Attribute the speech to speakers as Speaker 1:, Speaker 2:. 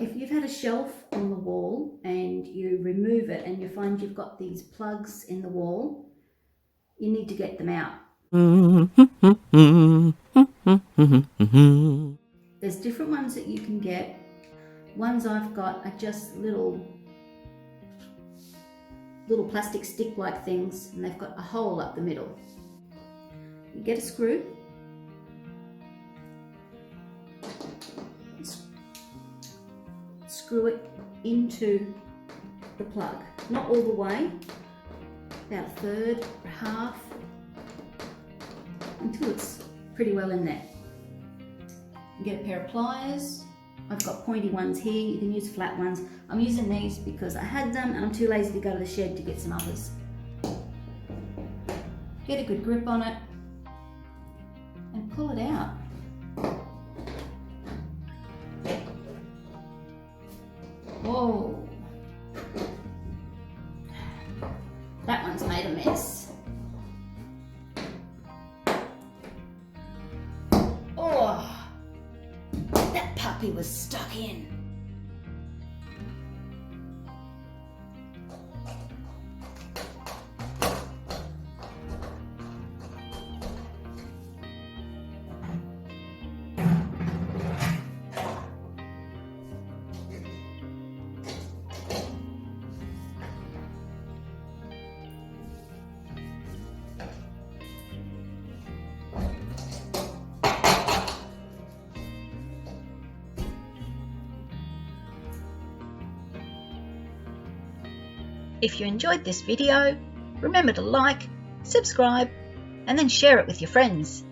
Speaker 1: If you've had a shelf on the wall and you remove it and you find you've got these plugs in the wall, you need to get them out. There's different ones that you can get. Ones I've got are just little plastic stick-like things, and they've got a hole up the middle. You get a screw, screw it into the plug, not all the way, about a third or half, until it's pretty well in there. You get a pair of pliers. I've got pointy ones here, you can use flat ones. I'm using these because I had them and I'm too lazy to go to the shed to get some others. Get a good grip on it and pull it out. Whoa, that one's made a mess. Oh, that puppy was stuck in.
Speaker 2: If you enjoyed this video, remember to like, subscribe, and then share it with your friends.